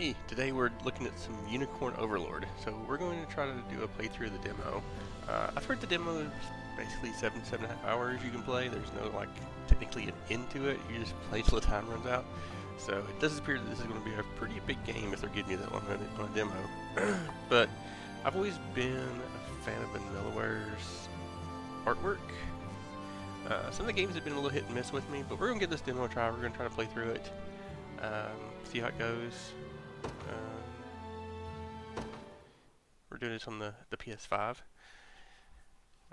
Hey, today we're looking at some Unicorn Overlord. So we're going to try to do a playthrough of the demo. I've heard the demo is basically 7.5 hours you can play. There's no technically an end to it. You just play till the time runs out. So it does appear that this is going to be a pretty big game if they're giving you that long on a demo. But I've always been a fan of Vanillaware's artwork. Some of the games have been a little hit and miss with me, but we're going to give this demo a try. We're going to try to play through it. See how it goes. We're doing this on the PS5.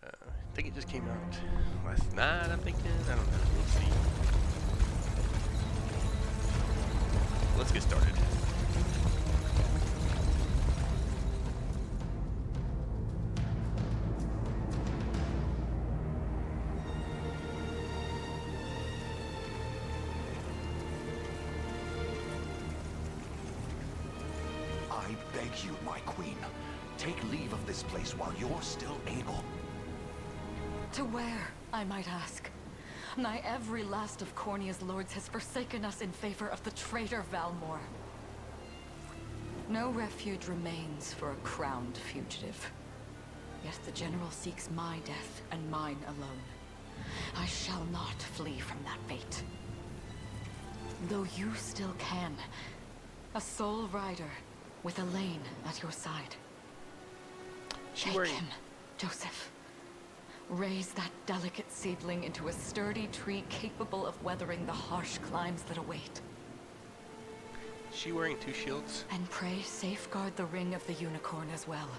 I think it just came out last night, I'm thinking. I don't know. We'll see. Let's get started. I beg you, my queen, take leave of this place while you're still able. To where, I might ask? Nigh every last of Cornia's lords has forsaken us in favor of the traitor Valmor. No refuge remains for a crowned fugitive. Yet the general seeks my death and mine alone. I shall not flee from that fate. Though you still can, a sole rider with Elaine at your side. Take him, Joseph. Raise that delicate seedling into a sturdy tree capable of weathering the harsh climes that await. Is she wearing two shields? And pray safeguard the ring of the unicorn as well.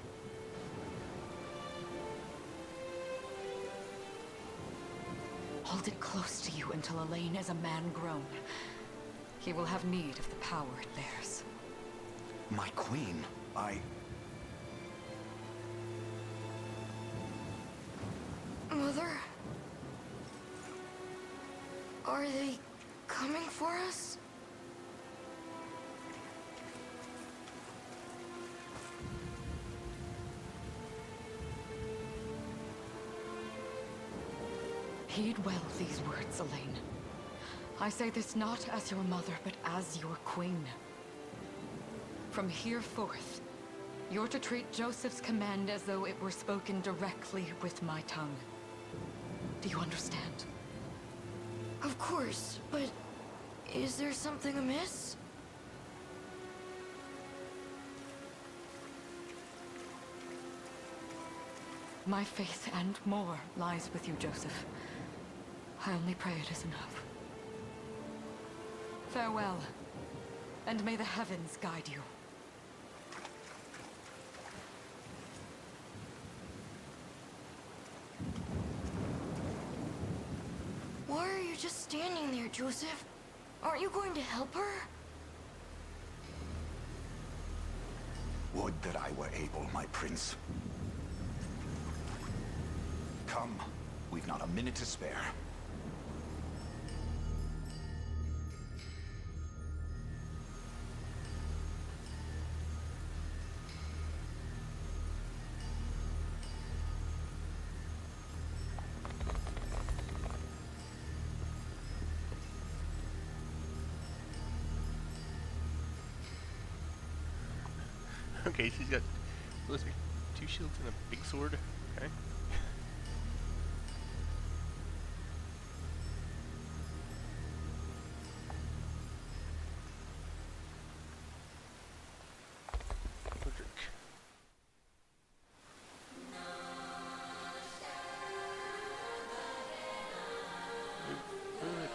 Hold it close to you until Elaine is a man grown. He will have need of the power it bears. My queen, Mother? Are they coming for us? Heed well these words, Elaine. I say this not as your mother, but as your queen. From here forth, you're to treat Joseph's command as though it were spoken directly with my tongue. Do you understand? Of course, but is there something amiss? My faith and more lies with you, Joseph. I only pray it is enough. Farewell, and may the heavens guide you. Why are you just standing there, Joseph? Aren't you going to help her? would that I were able, my prince. Come, we've not a minute to spare. Okay, she's got two shields and a big sword. Okay.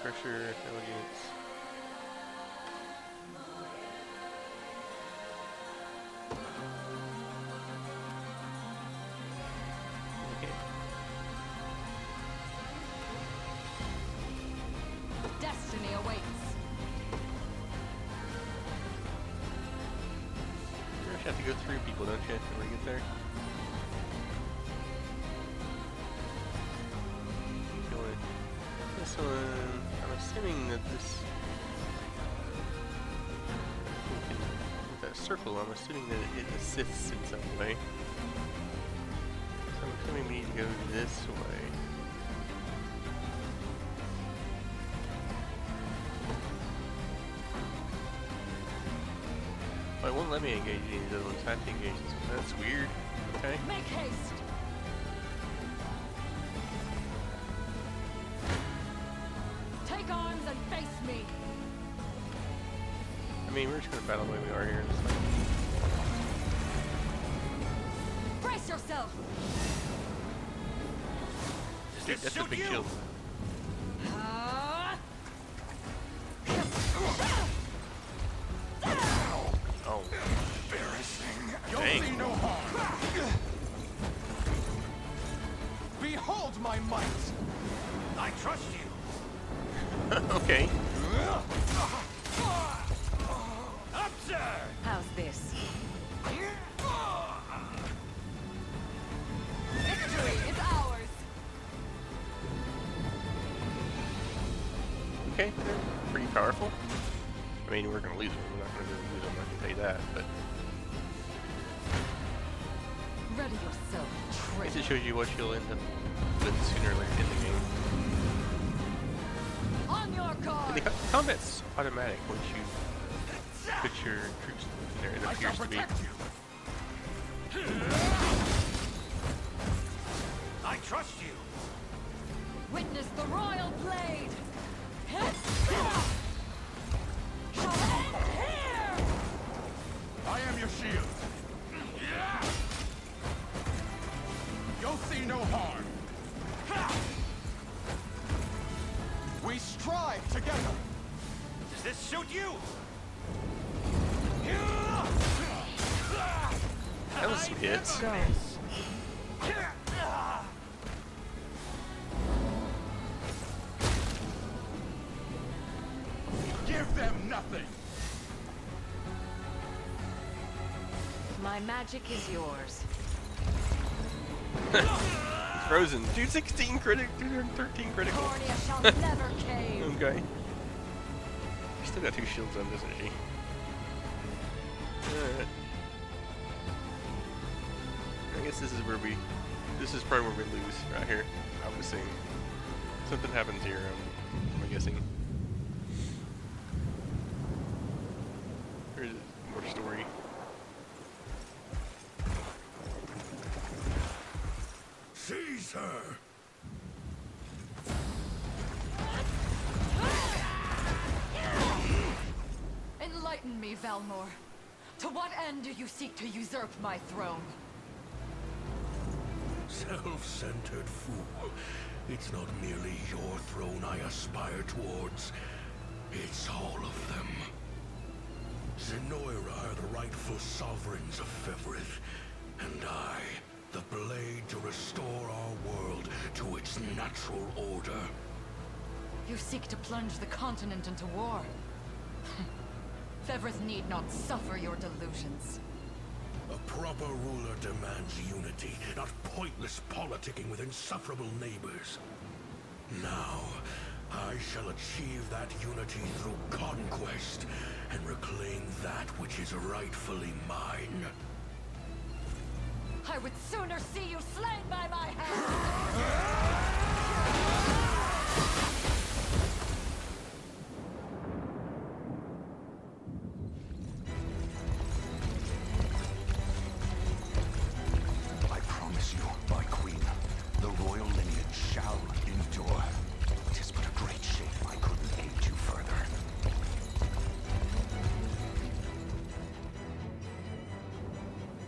Pressure, elegance. Destiny awaits. You actually have to go through people, don't you, when you get there? Going this one, I'm assuming that this, with that circle, I'm assuming that it assists in some way. So I'm assuming we need to go this way. Oh, it won't let me engage any of those ones. I have to engage this one. That's weird. Okay. Make haste! Take arms and face me! I mean, we're just gonna battle the way we are here. It's like, Brace yourself! dude, that's a big shield. Oh. Embarrassing. Dang. See no harm. Behold my might. I trust you. Okay. Observe. How's this? Victory is ours! Okay, they're pretty powerful. I mean, we're gonna lose them. We're not gonna really lose them, I can tell you that. But Ready yourself, I guess traitor. it shows you what you'll end up with sooner or later in the game. On your And guard! the combat's automatic once you put your troops in there. It I shall appears to be. protect you. I trust you. Witness the royal blade! Shall end here! I am your shield. You'll see no harm. We strive together. Does this suit you? That was some hits. Give them nothing. My magic is yours. Frozen. 216 critic, 213 critical. Cornea shall never cave. Okay. She still got 2 shields on, doesn't she? Alright. I guess this is where we... This is probably where we lose, right here. I was saying. Something happens here, I'm guessing. Here's more story. Seize her. Enlighten me, Valmor. To what end do you seek to usurp my throne? Self-centered fool. It's not merely your throne I aspire towards. It's all of them. Zenoira are the rightful sovereigns of Fevrith, and I, the blade to restore our world to its natural order. You seek to plunge the continent into war. Fevrith need not suffer your delusions. A proper ruler demands unity, not pointless politicking with insufferable neighbors. Now, I shall achieve that unity through conquest and reclaim that which is rightfully mine. I would sooner see you slain by my hand! I promise you, my queen, the royal lineage shall endure. 'Tis but a great shame I couldn't aid you further.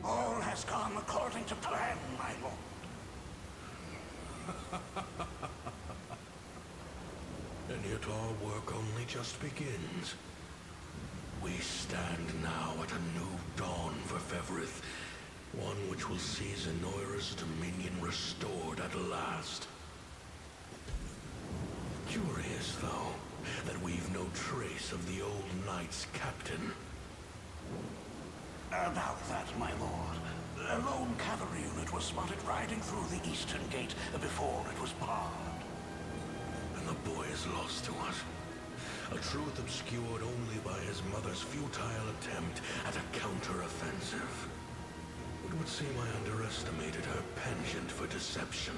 All has gone according to plan, my lord. And yet our work only just begins. We stand now at a new dawn for Fevrith, one which will see Zenoira's dominion restored at last. Curious, though, that we've no trace of the old knight's captain. About that, my lord. A lone cavalry unit was spotted riding through the eastern gate before it was barred. And the boy is lost to us. A truth obscured only by his mother's futile attempt at a counter-offensive. It would seem I underestimated her penchant for deception.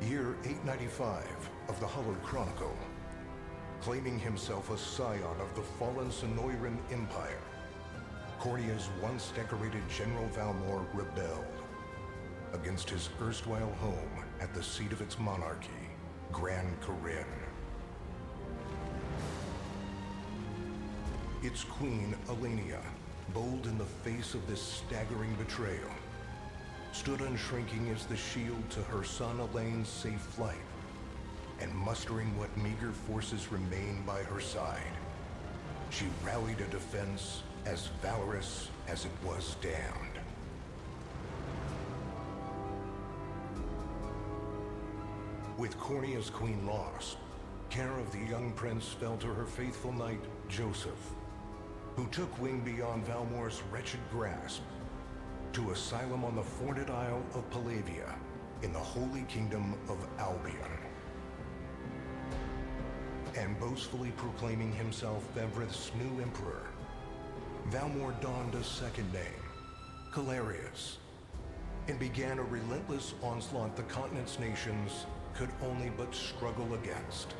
Year 895 of the Hallowed Chronicle. Claiming himself a scion of the fallen Sonoran Empire, Cornea's once decorated General Valmor rebelled against his erstwhile home at the seat of its monarchy, Gran Corinne. Its queen, Elenia, bold in the face of this staggering betrayal, stood unshrinking as the shield to her son Elaine's safe flight, and mustering what meager forces remained by her side, she rallied a defense as valorous as it was damned. With Cornea's queen lost, care of the young prince fell to her faithful knight, Joseph, who took wing beyond Valmor's wretched grasp to asylum on the Forned Isle of Palavia in the Holy Kingdom of Albion. And boastfully proclaiming himself Evrith's new emperor, Valmor donned a second name, Calarius, and began a relentless onslaught the continent's nations could only but struggle against.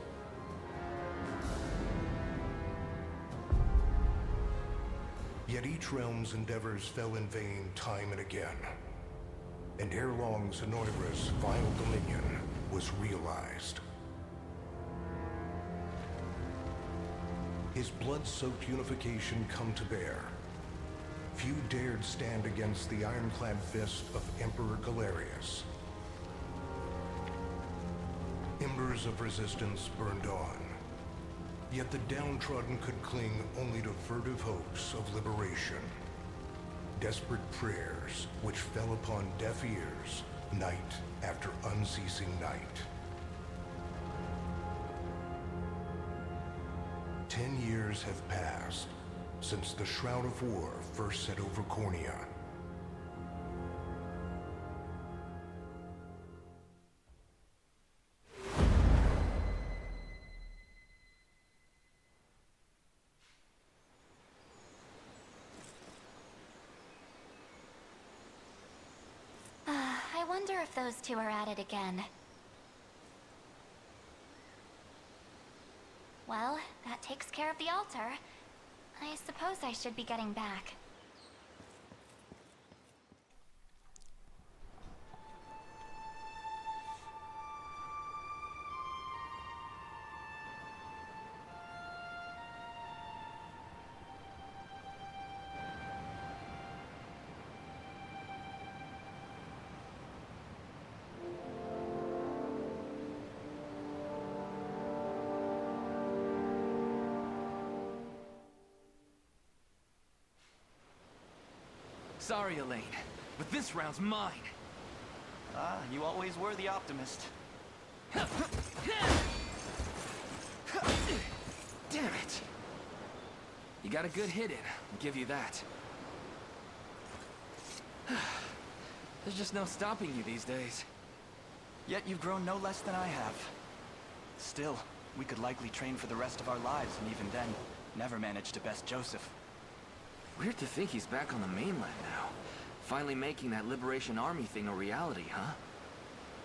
Yet each realm's endeavors fell in vain time and again, and ere long Zenoira's vile dominion was realized. His blood-soaked unification come to bear, few dared stand against the ironclad fist of Emperor Galerius. Embers of resistance burned on, yet the downtrodden could cling only to furtive hopes of liberation. Desperate prayers which fell upon deaf ears night after unceasing night. 10 years have passed since the Shroud of War first set over Cornea. I wonder if those two are at it again. Well, that takes care of the altar. I suppose I should be getting back. Sorry, Elaine, but this round's mine. Ah, you always were the optimist. Damn it! You got a good hit in, I'll give you that. There's just no stopping you these days. Yet you've grown no less than I have. Still, we could likely train for the rest of our lives, and even then, never manage to best Joseph. Weird to think he's back on the mainland now. Finally making that Liberation Army thing a reality, huh?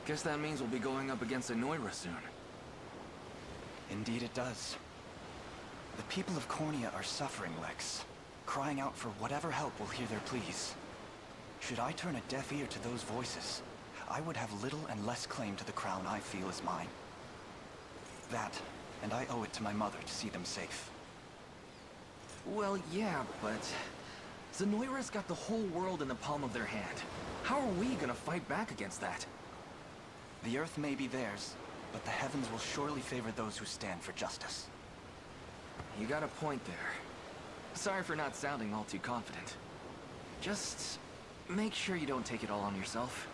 Guess that means we'll be going up against Zenoira soon. Indeed it does. The people of Cornea are suffering, Lex. Crying out for whatever help will hear their pleas. Should I turn a deaf ear to those voices, I would have little and less claim to the crown I feel is mine. That, and I owe it to my mother to see them safe. Well, yeah, but Zenoira's got the whole world in the palm of their hand. How are we gonna fight back against that? The earth may be theirs, but the heavens will surely favor those who stand for justice. You got a point there. Sorry for not sounding all too confident. Just make sure you don't take it all on yourself.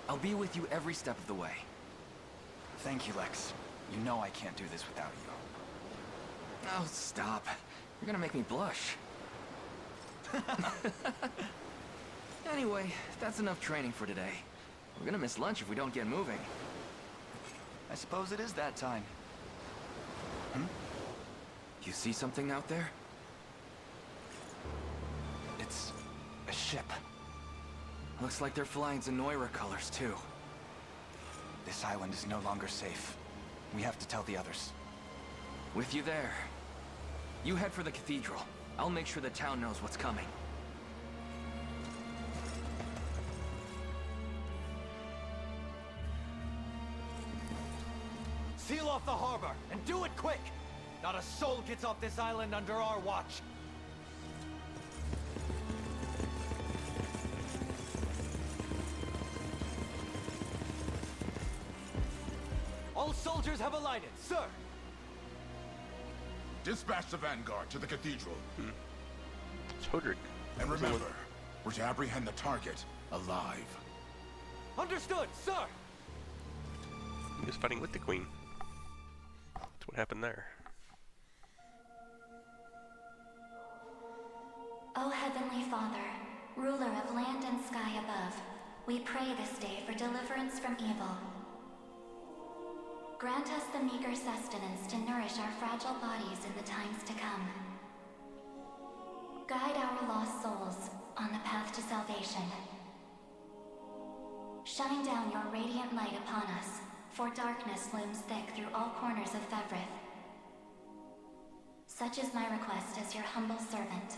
I'll be with you every step of the way. Thank you, Lex. You know I can't do this without you. Oh, stop. You're gonna make me blush. Anyway, that's enough training for today. We're gonna miss lunch if we don't get moving. I suppose it is that time. You see something out there? It's a ship. Looks like they're flying Zenoira colors, too. This island is no longer safe. We have to tell the others. With you there. You head for the cathedral. I'll make sure the town knows what's coming. Seal off the harbor, and do it quick! Not a soul gets off this island under our watch. All soldiers have alighted, sir! Dispatch the vanguard to the cathedral. It's Hodrick. And remember, we're to apprehend the target alive. Understood, sir! He was fighting with the queen. That's what happened there. O Heavenly Father, ruler of land and sky above, we pray this day for deliverance from evil. Grant us the meager sustenance to nourish our fragile bodies in the times to come. Guide our lost souls on the path to salvation. Shine down your radiant light upon us, for darkness looms thick through all corners of Fevrith. Such is my request as your humble servant.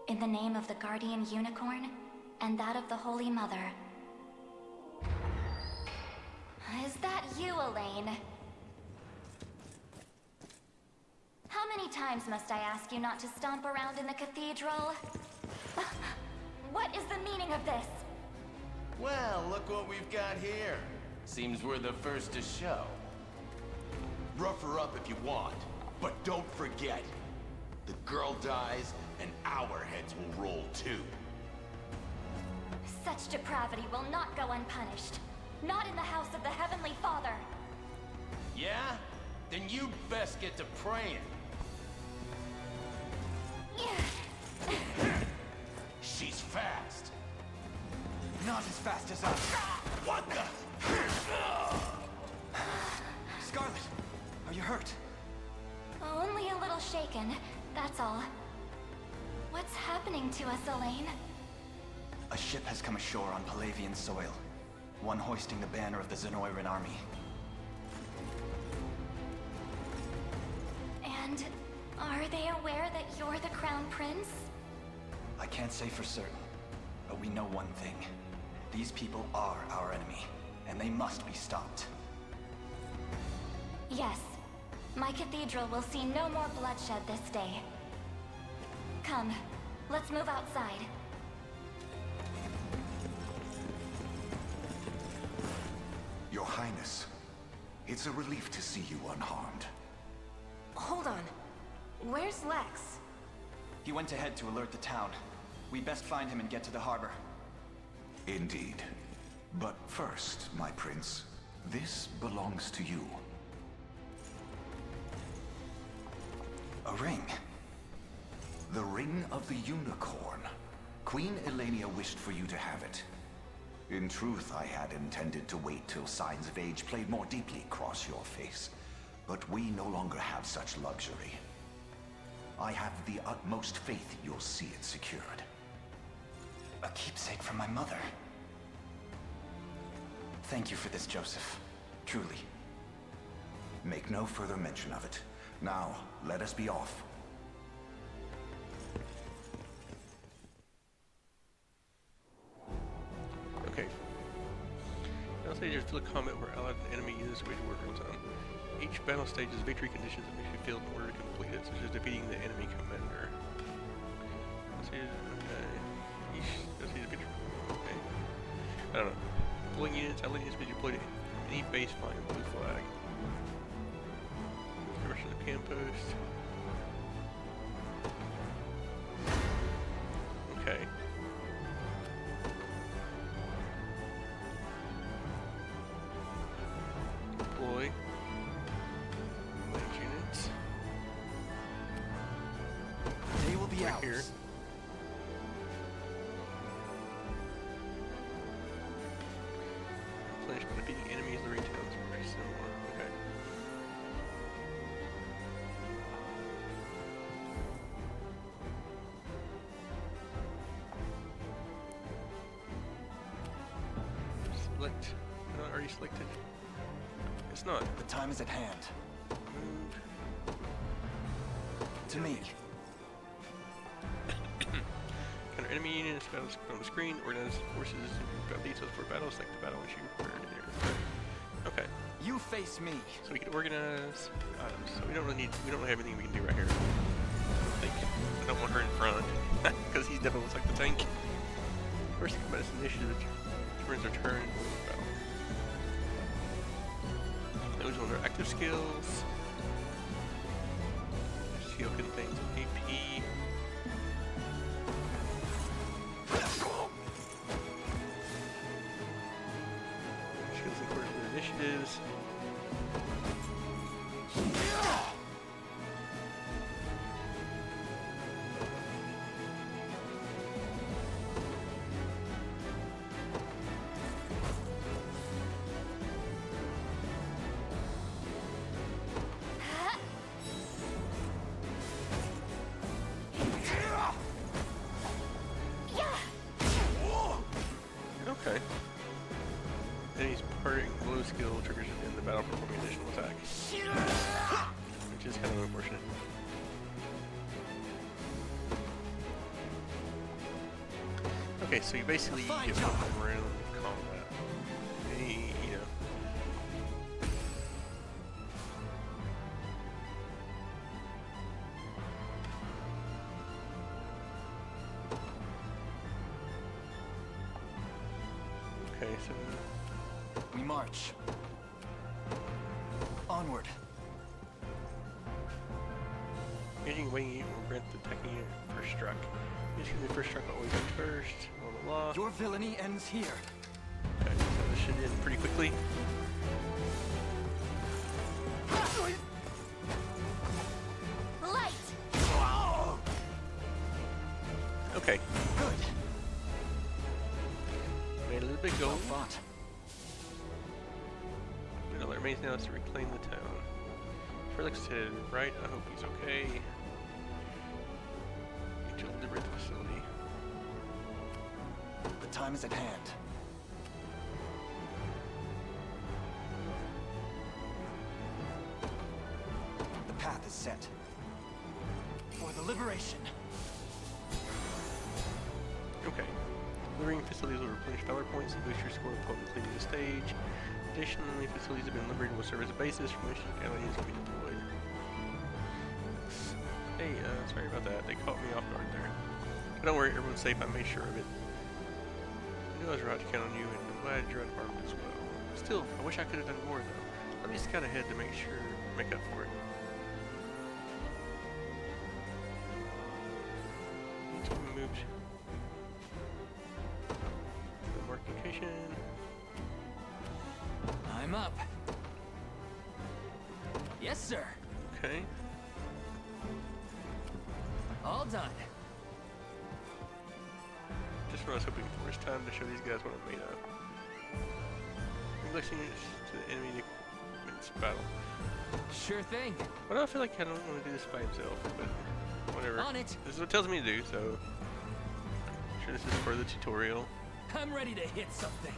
In the name of the Guardian Unicorn, and that of the Holy Mother. Is that you, Elaine? How many times must I ask you not to stomp around in the cathedral? What is the meaning of this? Well, look what we've got here. Seems we're the first to show. Rough her up if you want, but don't forget, the girl dies and our heads will roll too. Such depravity will not go unpunished. Not in the house of the Heavenly Father. Yeah? Then you'd best get to praying. She's fast. Not as fast as us. What the? Scarlet, are you hurt? Only a little shaken, that's all. What's happening to us, Elaine? A ship has come ashore on Palavian soil. One hoisting the banner of the Zenoiran army. And are they aware that you're the Crown Prince? I can't say for certain, but we know one thing. These people are our enemy, and they must be stopped. Yes. My cathedral will see no more bloodshed this day. Come, let's move outside. Your Highness, it's a relief to see you unharmed. Hold on. Where's Lex? He went ahead to alert the town. We best find him and get to the harbor. Indeed. But first, my prince, this belongs to you. A ring. The Ring of the Unicorn. Queen Elenia wished for you to have it. In truth, I had intended to wait till signs of age played more deeply across your face. But we no longer have such luxury. I have the utmost faith you'll see it secured. A keepsake from my mother. Thank you for this, Joseph. Truly. Make no further mention of it. Now, let us be off. Okay. Battle stages fill a combat where allied and enemy units wage war on zone. Each battle stage has victory conditions that must be filled in order to complete it, such as defeating the enemy commander. Okay. Each battle stage is victory. Okay. I don't know. Pulling units, allied units may be deployed to any base flying a blue flag. Russian camp post. Okay. Deploy. Range units. They will be Right ours. here. Replenished by defeating enemies in the retail is pretty similar. Okay. Select. Not already selected. It's not. The time is at hand. Move. To me. Counter enemy units, battles on the screen, organize forces, got details for battle, select the battle once you prepare there. Okay. You face me. So we can organize items. So we don't really have anything we can do right here. I think. I don't want her in front. Because he definitely looks like the tank. First thing about this initiative turns their turn in battle. Those are their active skills. Shield contains AP. Shields according to their initiatives. Okay. Enemy's parting blow skill triggers in the battle performing additional attack. Which is kind of unfortunate. Okay, so you basically get one round of combat. You know. Okay, so we march. Onward. engaging wing unit will grant the attacking unit first struck. Basically, the first struck always comes first. Blah blah blah. Your villainy ends here. Okay, so this should end pretty quickly. Light. Okay. Good. Made a little bit gold. Well fought. All that remains now is to reclaim the town. Felix headed right. I hope he's okay. Need to liberate the facility. The time is at hand. The path is set. For the liberation. Okay. Liberating facilities will replenish power points and boost your score upon completing the stage. Additionally, facilities have been liberated will serve as a basis from which aliens can be deployed. Hey, sorry about that. They caught me off guard there. But don't worry, everyone's safe. I made sure of it. I knew I was right to count on you, and I'm glad you're unharmed as well. Still, I wish I could have done more, though. Let me scout ahead to make up for it. Need to move to the mark location. I'm up. Yes, sir. Okay. All done. Just what I was hoping for. It's time to show these guys what I'm made of. Neglecting to the enemy to battle. Sure thing. Well, I feel like I don't want to do this by himself, but whatever. On it. This is what it tells me to do, so I'm sure this is for the tutorial. I'm ready to hit something.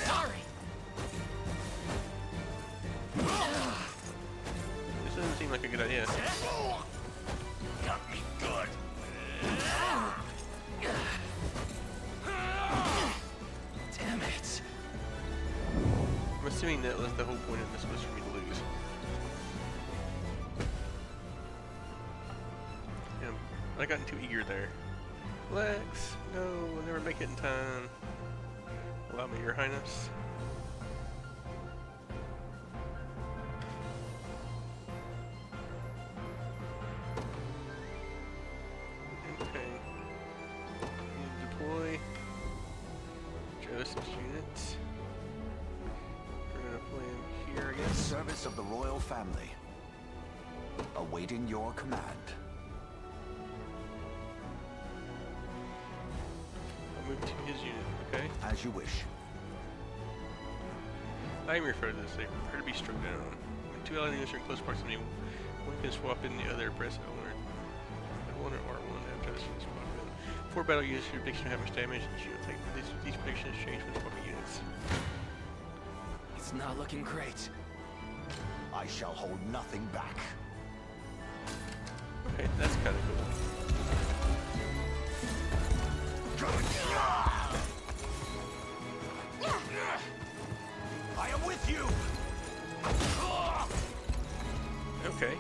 Sorry. This doesn't seem like a good idea. Got me good. Damn it. I'm assuming that was the whole point of this was for me to lose. Yeah, I got too eager there. Lex, no, we'll never make it in time. Allow me, Your Highness. Okay. Need to deploy Joseph's units. We're gonna play him here, I guess. Service of the royal family. Awaiting your command. I'll move to his unit, okay? As you wish. I am referred to this. They prefer to be struck down. When two allied units are in close proximity, one can swap in the other. Press L1 or R1 to have Joseph's swap in. Before battle, use your prediction to have much damage, and you will take these predictions change with swapping units. It's not looking great. I shall hold nothing back. Okay, that's kind of cool. I am with you. Okay.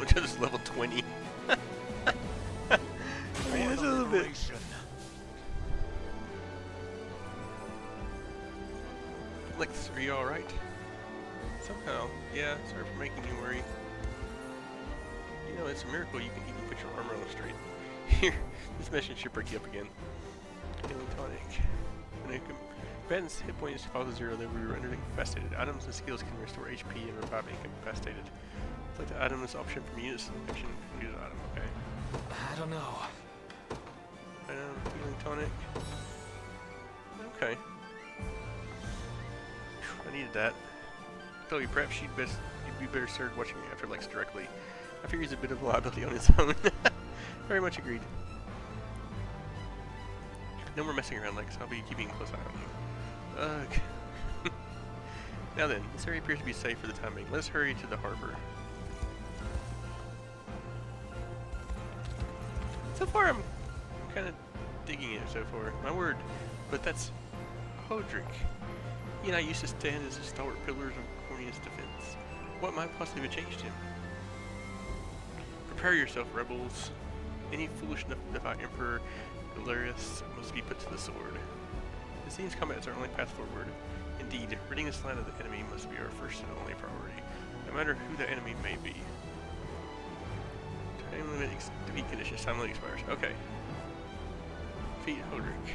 Just level 20. I mean, it's a little bit. Lex, are you alright? Somehow. Yeah, sorry for making you worry. You know, it's a miracle you can even put your armor on straight. Here, this mission should break you up again. Healing tonic. When a combatant's hit points fall to 0, they will be rendered incapacitated. Items and skills can restore HP and revive incapacitated. Select the items option from unit selection. Use an item, okay. I don't know. Item, healing tonic. Okay. I needed that. Chloe, perhaps you'd be better served watching after Lex directly. I fear he's a bit of a liability on his own. Very much agreed. No more messing around, Lex. I'll be keeping a close eye on you. Ugh. Now then, this area appears to be safe for the time being. Let's hurry to the harbor. So far, I'm kind of digging it so far. My word. But that's Hodrick. He and I used to stand as the stalwart pillars of Cornea's defense. What might possibly have changed him? Prepare yourself, rebels. Any foolish enough to defy Emperor Galerius must be put to the sword. It seems combat is our only path forward. Indeed, ridding this land of the enemy must be our first and only priority, no matter who the enemy may be. Time limit defeat conditions. Time limit expires. Okay. Defeat Hodrick.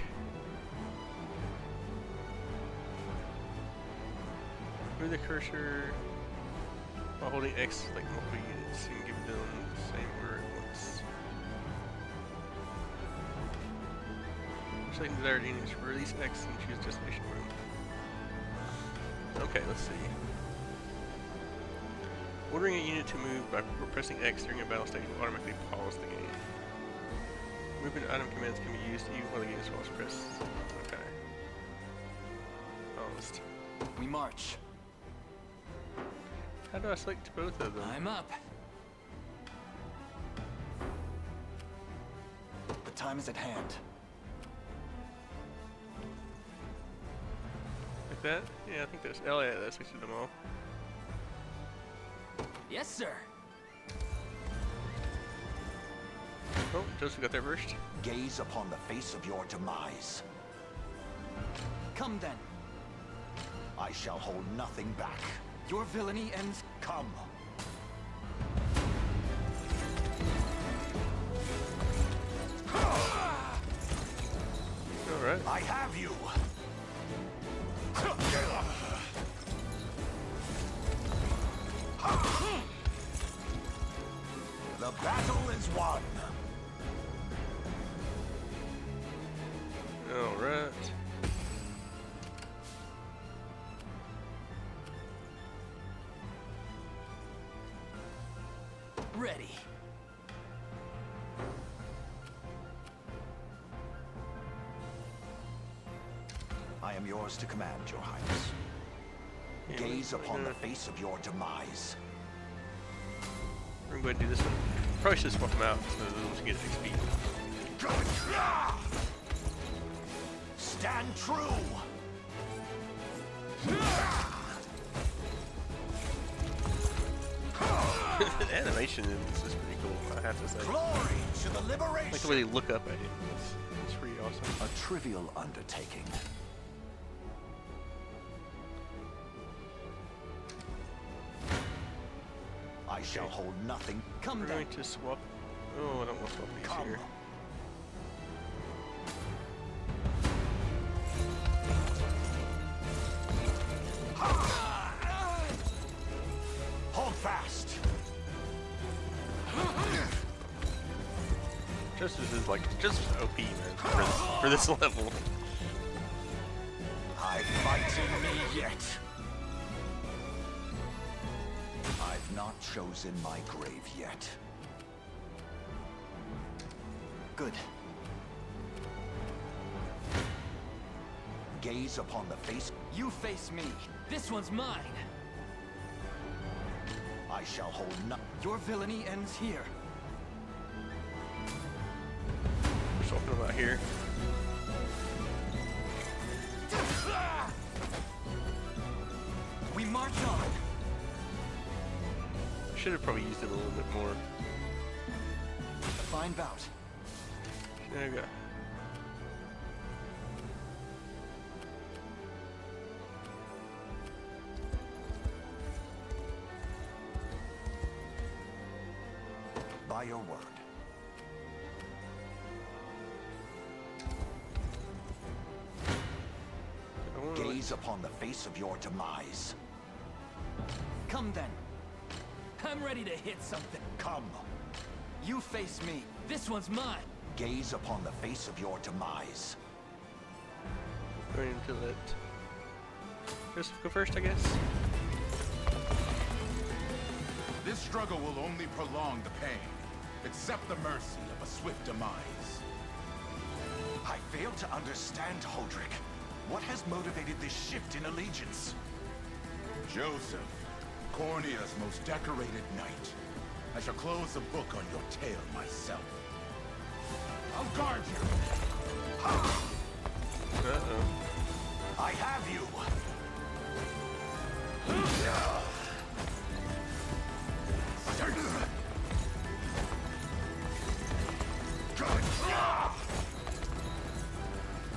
Move the cursor while holding X like multiple units and give them the same order at once. Selecting desired units, release X and choose destination room. Okay, let's see. Ordering a unit to move by pressing X during a battle stage will automatically pause the game. Movement item commands can be used even while the unit was pressed. Okay. Paused. We march. How do I select both of them? I'm up. The time is at hand. Like that? Yeah, I think that's. Oh yeah, that selected them all. Yes, sir. Oh, Joseph got there first. Gaze upon the face of your demise. Come then. I shall hold nothing back. Your villainy ends. Come. Alright. I have you. The battle is won. Alright. Ready. I am yours to command, Your Highness. Yeah, Gaze upon the face of your demise. We're going to go ahead and do this one. Probably should swap them out so those get XP. Stand true. The animation is just pretty cool, I have to say. Glory to the liberation. Like the way they look up at it. It's pretty awesome. A trivial undertaking. I shall hold nothing. Come We're then. going to swap. Oh, I don't want to swap these Come. here. Hold fast. Justice is like just OP, man, for this level. I fight in me yet. I've not chosen my grave yet. Good. Gaze upon the face. You face me. This one's mine. I shall hold none. Your villainy ends here. We're talking about here. We march on. Should have probably used it a little bit more. A fine bout. There we go. By your word. Gaze upon the face of your demise. Come then. I'm ready to hit something. Come. You face me. This one's mine. Gaze upon the face of your demise. Going into it. Just go first, I guess. This struggle will only prolong the pain. Accept the mercy of a swift demise. I fail to understand, Holdrick. What has motivated this shift in allegiance? Joseph, Cornea's most decorated knight. I shall close the book on your tale myself. I'll guard you! Uh-oh. I have you!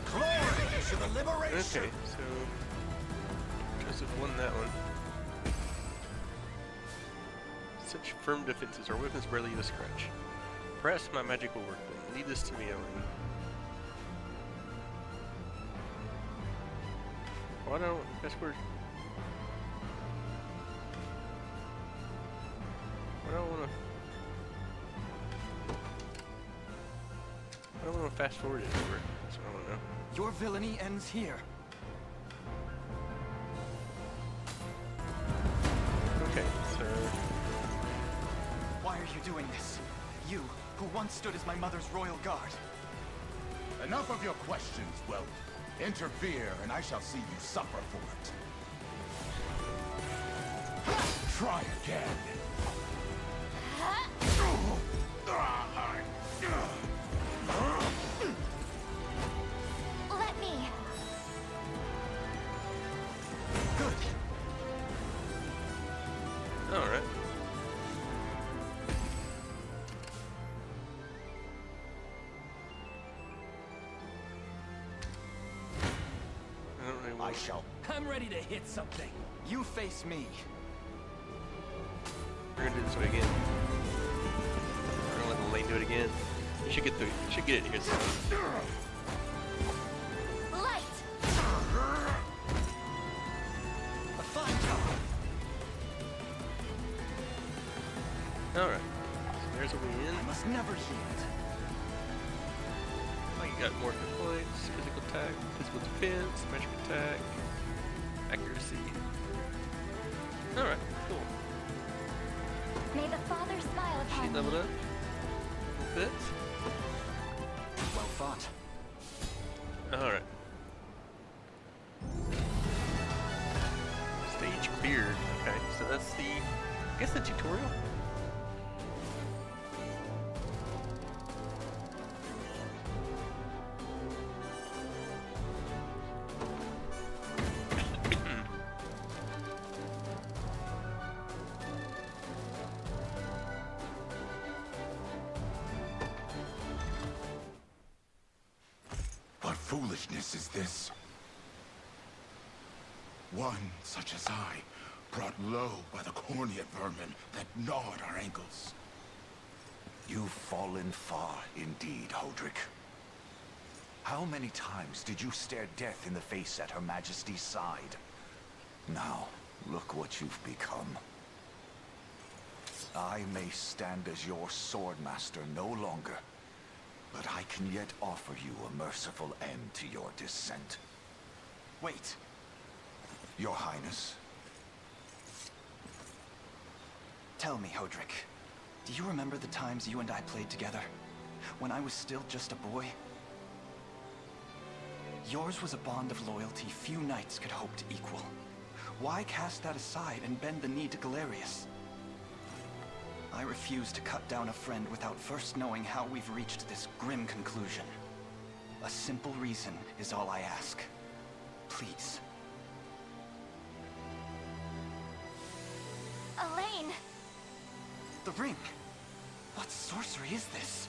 Glory to the liberation! Okay, so Joseph won that one. Such firm defenses, our weapons barely a scratch. Perhaps my magic will work then. Leave this to me, Owen. Why don't that's where I don't wanna fast forward it over. That's what I wanna know. Your villainy ends here. Okay, so Why are you doing this? You, who once stood as my mother's royal guard. Enough of your questions, Well. Interfere, and I shall see you suffer for it. Try again. Let me. Good. all right. I don't really I want. shall. I'm ready to hit something. You face me. We're gonna do this way again. We're gonna let the lane do it again. You should get it here soon. Light. A fine job. Alright. So there's a win. I must never yield. Oh, you got more hit points, physical attack, physical defense, magic attack, accuracy. Alright, cool. May the Father smile She upon you. leveled up a bit. Well fought. Alright. Stage cleared. Okay, so that's the, I guess the tutorial? What foolishness is this? One such as I, brought low by the corneate vermin that gnawed our ankles. You've fallen far indeed, Holdrick. How many times did you stare death in the face at Her Majesty's side? Now, look what you've become. I may stand as your swordmaster no longer, but I can yet offer you a merciful end to your descent. Wait. Your Highness. Tell me, Holdrick. Do you remember the times you and I played together? when I was still just a boy? Yours was a bond of loyalty few knights could hope to equal. Why cast that aside and bend the knee to Galerius? I refuse to cut down a friend without first knowing how we've reached this grim conclusion. A simple reason is all I ask. Please. Elaine! The ring! What sorcery is this?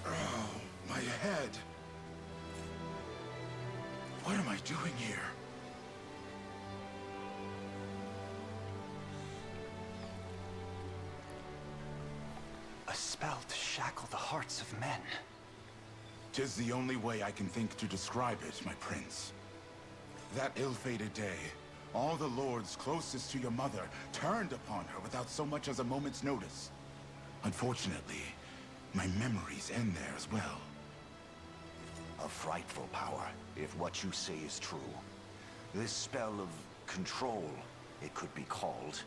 Oh, my head. What am I doing here? A spell to shackle the hearts of men. 'Tis the only way I can think to describe it, my prince. That ill-fated day, all the lords closest to your mother turned upon her without so much as a moment's notice. Unfortunately, my memories end there as well. A frightful power, if what you say is true. This spell of control, it could be called.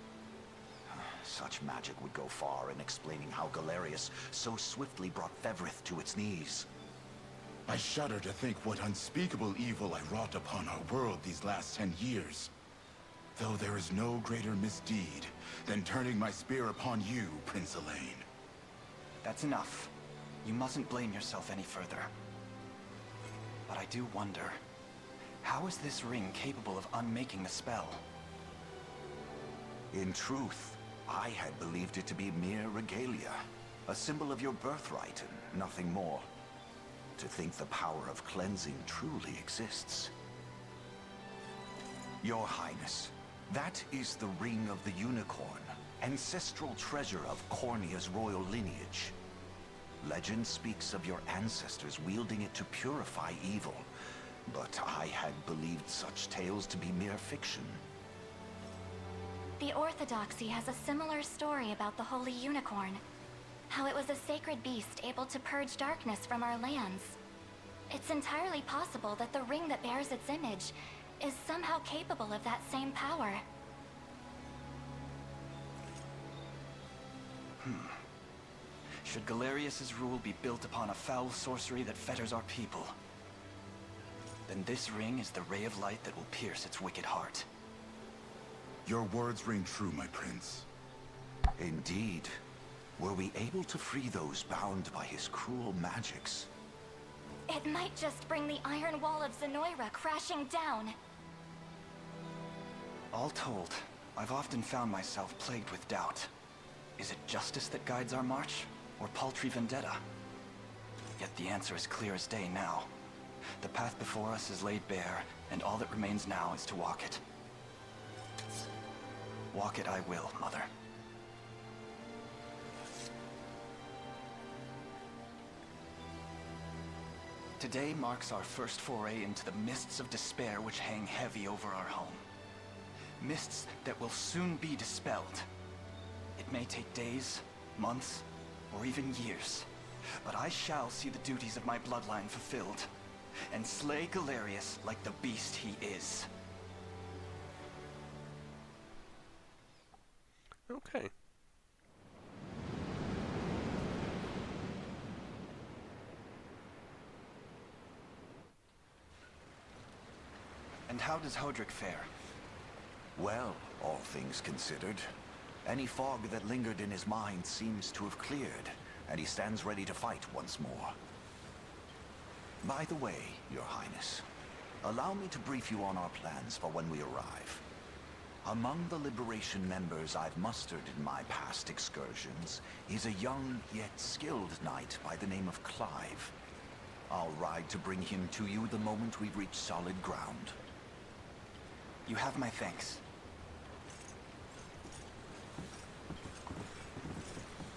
Such magic would go far in explaining how Galerius so swiftly brought Fevrith to its knees. I shudder to think what unspeakable evil I wrought upon our world these last 10 years. Though there is no greater misdeed than turning my spear upon you, Prince Elaine. That's enough. You mustn't blame yourself any further. But I do wonder, how is this ring capable of unmaking the spell? In truth, I had believed it to be mere regalia, a symbol of your birthright and nothing more. To think the power of cleansing truly exists. Your Highness, that is the Ring of the Unicorn, ancestral treasure of Cornia's royal lineage. Legend speaks of your ancestors wielding it to purify evil, but I had believed such tales to be mere fiction. The Orthodoxy has a similar story about the Holy Unicorn. How it was a sacred beast able to purge darkness from our lands. It's entirely possible that the ring that bears its image is somehow capable of that same power. Should Galerius's rule be built upon a foul sorcery that fetters our people, then this ring is the ray of light that will pierce its wicked heart. Your words ring true, my prince. Indeed. Were we able to free those bound by his cruel magics? It might just bring the Iron Wall of Zenoira crashing down. All told, I've often found myself plagued with doubt. Is it justice that guides our march, or paltry vendetta? Yet the answer is clear as day now. The path before us is laid bare, and all that remains now is to walk it. Walk it I will, Mother. Today marks our first foray into the mists of despair which hang heavy over our home. Mists that will soon be dispelled. It may take days, months, or even years, but I shall see the duties of my bloodline fulfilled, and slay Galerius like the beast he is. Okay. And how does Hodrick fare? Well, all things considered. Any fog that lingered in his mind seems to have cleared, and he stands ready to fight once more. By the way, Your Highness, allow me to brief you on our plans for when we arrive. Among the Liberation members I've mustered in my past excursions is a young yet skilled knight by the name of Clive. I'll ride to bring him to you the moment we reach solid ground. You have my thanks.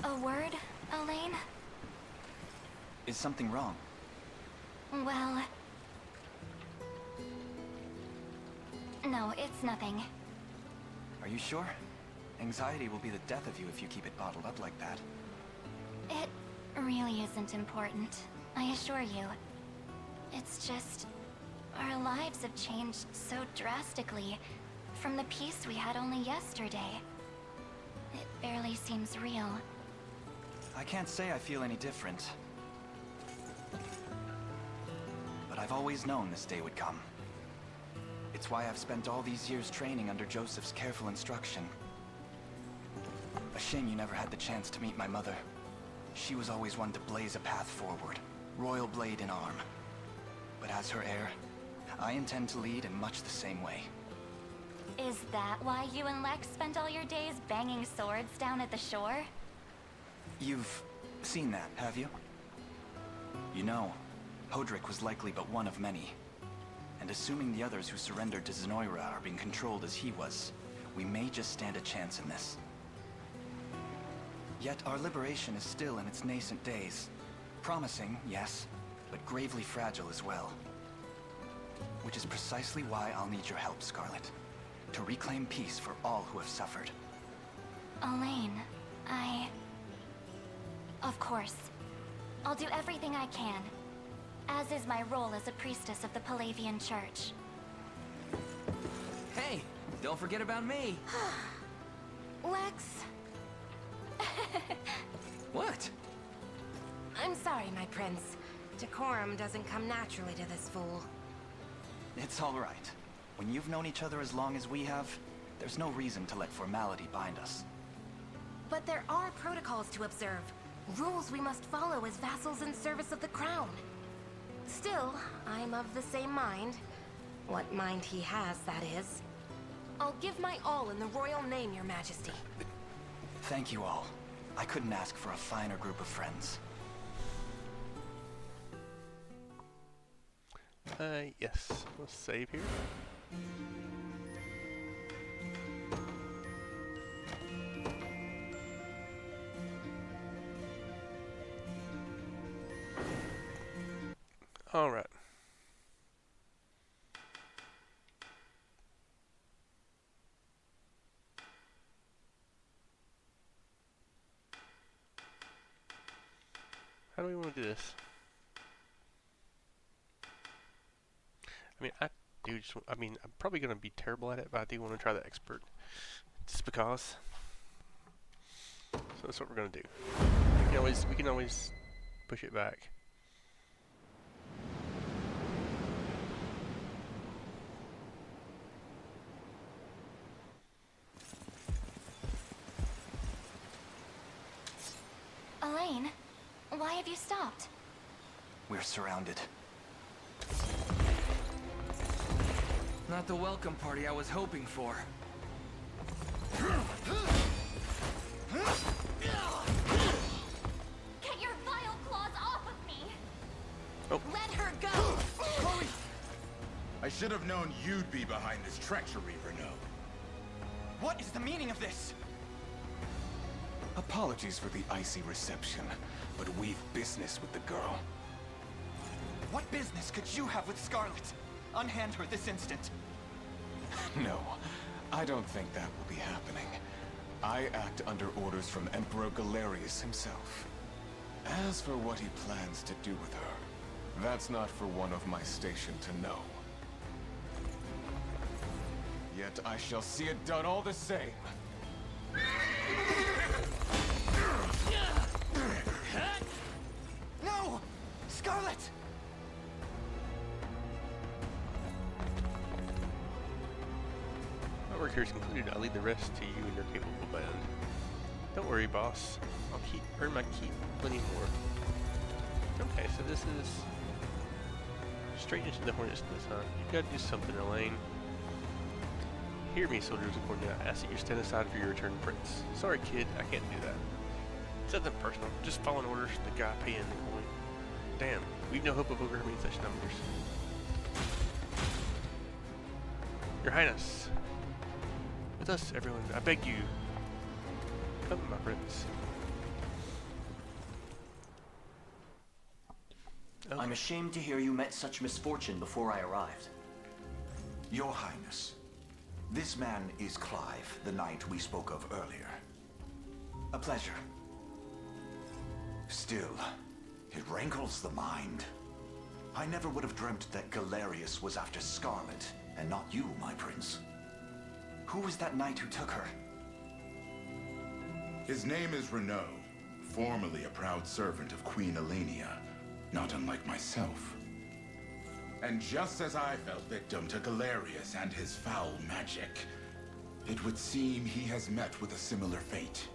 A word, Elaine? Is something wrong? Well... No, it's nothing. Are you sure? Anxiety will be the death of you if you keep it bottled up like that. It really isn't important, I assure you. It's just... our lives have changed so drastically from the peace we had only yesterday. It barely seems real. I can't say I feel any different. But I've always known this day would come. It's why I've spent all these years training under Joseph's careful instruction. A shame you never had the chance to meet my mother. She was always one to blaze a path forward, royal blade in arm. But as her heir, I intend to lead in much the same way. Is that why you and Lex spent all your days banging swords down at the shore? You've seen that, have you? You know, Hodrick was likely but one of many. And assuming the others who surrendered to Zenoira are being controlled as he was, we may just stand a chance in this. Yet our liberation is still in its nascent days. Promising, yes, but gravely fragile as well. Which is precisely why I'll need your help, Scarlet. To reclaim peace for all who have suffered. Elaine, Of course. I'll do everything I can. As is my role as a priestess of the Palavian Church. Hey, don't forget about me. Lex, What? I'm sorry, my prince. Decorum doesn't come naturally to this fool. It's all right. When you've known each other as long as we have, there's no reason to let formality bind us. But there are protocols to observe. Rules we must follow as vassals in service of the crown. Still, I'm of the same mind. What mind he has, that is. I'll give my all in the royal name, your majesty. Thank you all. I couldn't ask for a finer group of friends. Yes. Let's save here. All right. How do we want to do this? I mean, I'm probably going to be terrible at it, but I do want to try the expert. Just because. So that's what we're going to do. We can always push it back. Elaine, why have you stopped? We're surrounded. Not the welcome party I was hoping for. Get your vile claws off of me! Oh. Let her go! Chloe! I should have known you'd be behind this treachery, Renown. What is the meaning of this? Apologies for the icy reception, but we've business with the girl. What business could you have with Scarlet? Unhand her this instant. No, I don't think that will be happening. I act under orders from Emperor Galerius himself. As for what he plans to do with her, that's not for one of my station to know. Yet I shall see it done all the same. No! Scarlet! My work here is concluded. I'll leave the rest to you and your capable band. Don't worry, boss. I'll earn my keep plenty more. Okay, so this is straight into the hornet's nest, huh? You've got to do something, Elaine. Hear me, soldiers of Cornea. I ask that you stand aside for your return, Prince. Sorry, kid, I can't do that. It's nothing personal. Just following orders from the guy paying the coin. Damn, we've no hope of overcoming such numbers. Your Highness. With us, everyone. I beg you. Come, my prince. Oh. I'm ashamed to hear you met such misfortune before I arrived. Your Highness, this man is Clive, the knight we spoke of earlier. A pleasure. Still, it rankles the mind. I never would have dreamt that Galerius was after Scarlet, and not you, my prince. Who was that knight who took her? His name is Renown, formerly a proud servant of Queen Elenia, not unlike myself. And just as I fell victim to Galerius and his foul magic, it would seem he has met with a similar fate.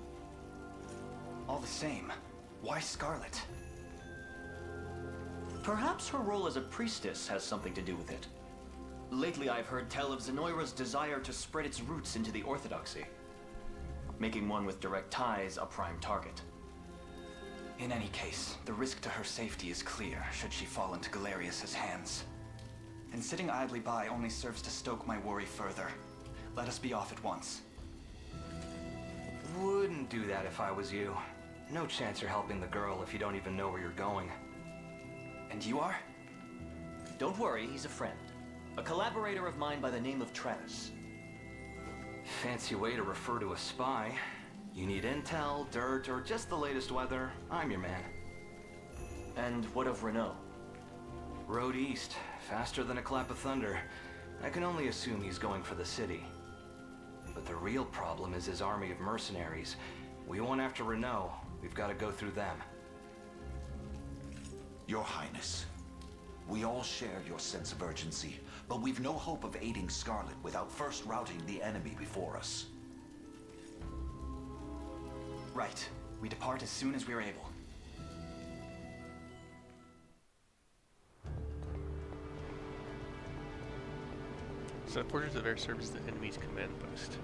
All the same, why Scarlet? Perhaps her role as a priestess has something to do with it. Lately I've heard tell of Zenoira's desire to spread its roots into the Orthodoxy, making one with direct ties a prime target. In any case, the risk to her safety is clear should she fall into Galerius's hands. And sitting idly by only serves to stoke my worry further. Let us be off at once. Wouldn't do that if I was you. No chance you're helping the girl if you don't even know where you're going. And you are? Don't worry, he's a friend. A collaborator of mine by the name of Travis. Fancy way to refer to a spy. You need intel, dirt, or just the latest weather, I'm your man. And what of Renault? Road east, faster than a clap of thunder. I can only assume he's going for the city. But the real problem is his army of mercenaries. We went after Renault. We've got to go through them. Your Highness, we all share your sense of urgency, but we've no hope of aiding Scarlet without first routing the enemy before us. Right. We depart as soon as we're able. So, Fortress of Air serves the enemy's command post.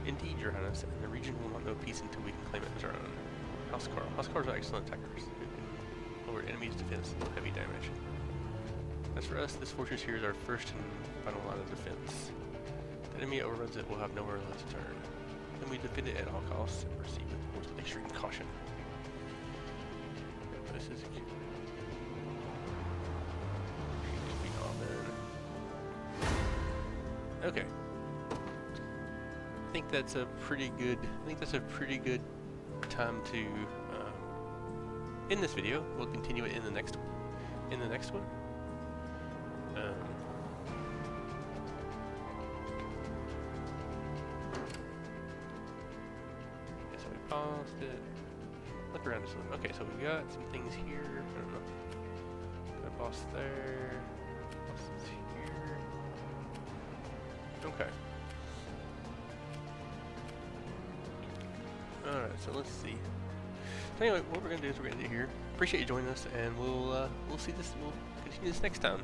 Indeed, Your Highness, and the region will not know peace until we can claim it as our own. Housecarls are excellent attackers who can lower enemies' defense and heavy damage. As for us, this fortress here is our first and final line of defense. If the enemy overruns it, we'll have nowhere left to turn. Then we defend it at all costs and proceed with extreme caution. This is okay. I think that's a pretty good time to end this video. We'll continue it in the next one. So we paused it. Look around just a little. Okay, so we got some things here. I don't know. Got a boss there. Bosses here. Okay. Alright, so let's see. So anyway, what we're gonna do is we're gonna do here. Appreciate you joining us, and we'll continue this next time.